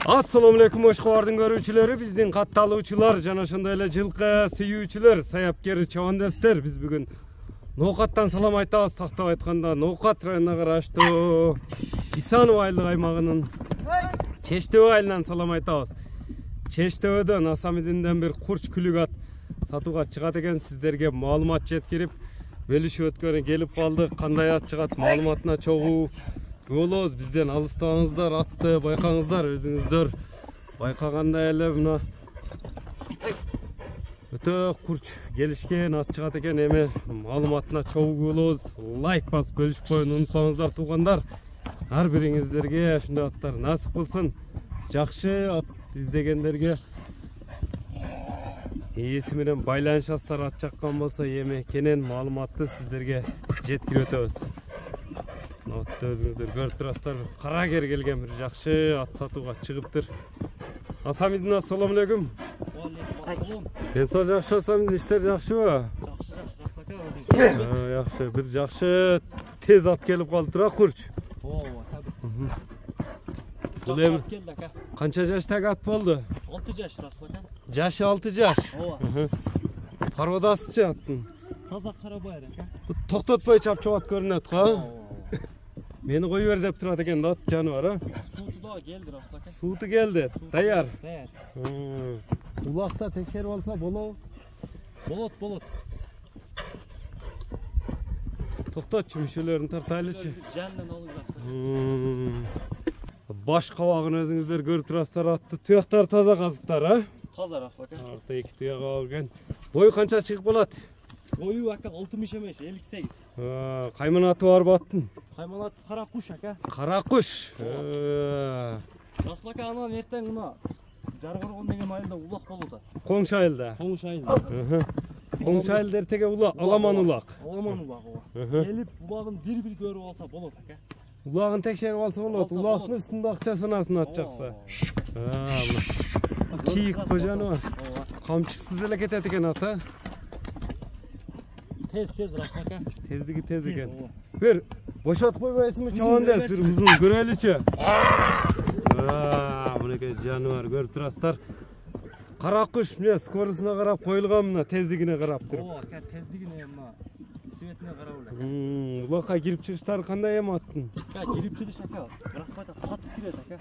Assalamu alaikum Oşqo'ардың көрүүчүлөрү, биздин катталуучулар жана ошондой эле жылкы сүйүүчүлөр, саяпкер чабандестер. Биз бүгүн Ноокаттан салам айтабыз. Тактап айтканда Ноокат районуна караштуу Исанов айылдык аймагынын Чештөө айылынан салам айтабыз. Чештөөдөн Асамидинден бир курч күлүк ат сатууга чыгат экен. Сиздерге маалымат жеткирип, бөлүшүп өткөнү келип калдык. Кандай ат чыгат маалыматына чогуу болобуз. Бизден алыстабаңыздар, атты байкаңыздар, өзүңүздөр байкагандай эле мына өтө курч келишкен ат чыгат экен. Эми маалыматына чогуу болобуз. Лайк басып бөлүшүп коюуну унутпаңыздар туугандар. Ар бириңиздерге ушундай аттар насип кылсын. Жакшы ат издегендерге ээси менен байланышасыздар. Ат жаккан болсо эми кенен маалыматты сиздерге жеткирип өтөбүз. Атты өзүңүздөр көрүп турасыздар. Карагер келген бир жакшы ат сатууга чыгыптыр. Асамидин, ассаламу алейкум. Ден сол жакшы, Асамидин, иштер жакшыбы? Жакшы, бир жакшы тез ат келип калды тура курч. Бул эми канча жаштагы ат болду? 6 жаш Расулака. Жашы 6 жаш. Породасычы аттын? Таза карабайыр ака. Токтотпой чапчап ат көрүнөт го. Мени кой бер деп турат экен да ат жаныбар, а? Сууту да келди Расулака. Сууту келди. Даяр. Даяр. Улакта текшерип алса болобу? Болот. Токтотчу мүшөлөрүн тартайлычы. Жанынан алып Расулака. Баш кабагын өзүңүздөр көрүп турасыздар. Атты туяктар таза казыктар, а? Таза Расулака. Арта 2 туяк алган. Бою канча чыгып калат? Бою ака 60 эмес, 58. Кайман аты барбы аттын? Кайман аты кара куш ака. Кара куш. Расулака анан эртең мына Жаргоргон деген айылда улак болот. Коңшу айылда. Коңшу айылда. Коңшу айылда эртеге улак, аламан улак. Аламан улак ооба. Келип улагын бир-бир көрүп алса болот ака. Улагын текшерип алса болот. Улактын үстүндө акча санасын ат жакса. Кийик кожаны бар. Камчысыз эле кетет экен ат, а? Тез Расулака. Тездиги тез экен. Бир бошотуп койбойсуңбу чабандес, бир узун көрөлүчү. Мынакей жаныбар көрүп турасыздар. Кара куш эмне скоросуна карап коюлган, мына тездигине карап туруп. Ооба, ака тездигине мына светине карап эле. Улакка кирип чыгыштары кандай эми аттын? Кирип чыгыш ака. Расулака катып кирет ака.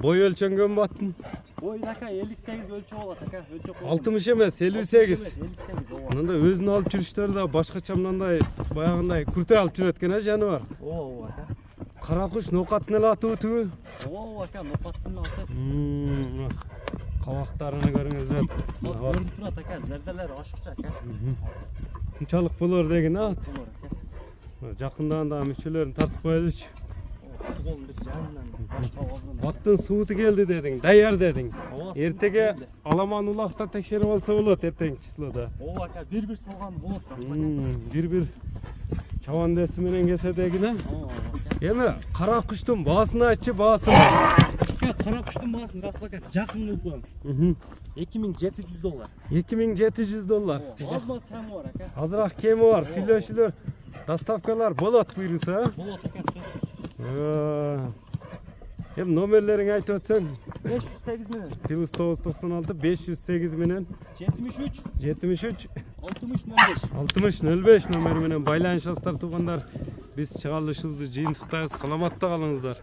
Бой өлчөнгөнбү аттын? Бой ака 58 өлчөп алат ака. 60 эмес, 58. 58 ооба. Мындай өзүн алып жүрүштөр да башкача мындай баягындай күртө алып жүрөт экен, а жаныбар? Ооба ака. Кара куш Ноокаттын эле аты түбү? Ооба ака, Ноокаттын аты. Кабактарыны көрүңүздөр. Көрүнүп турат ака, зерделер ашыкча ака. Мынчалык болор деген ат. Болор ака. Жакындан да мүчөлөрүн тартып коелучу. Колун бир жанынан башка Аттын сууту келди дедиң, даяр дедиң. Эртеге аламан улакта текшерип алса болот эртеңки числода. Ооба ака, бир-бир салган болот ака. Бир-бир чабандеси менен келсе дегине. Ооба. Эми кара куштун баасын айтчы, баасын. Кара куштун баасын Расулака жакын кылып коем. $2700. $2700. Аз кеми бар ака. Азыраак кеми бар, сүйлөшүүлөр, доставкалар болот буйруса. Болот ака, сөзсүз. Эми номерлериңи айтып өтсөң. 508 менен. +996 508 менен 73 60 05 номери менен байланышасыздар туугандар. Биз чыгарылышыбызды жыйынтыктайбыз. Саламатта калыңыздар.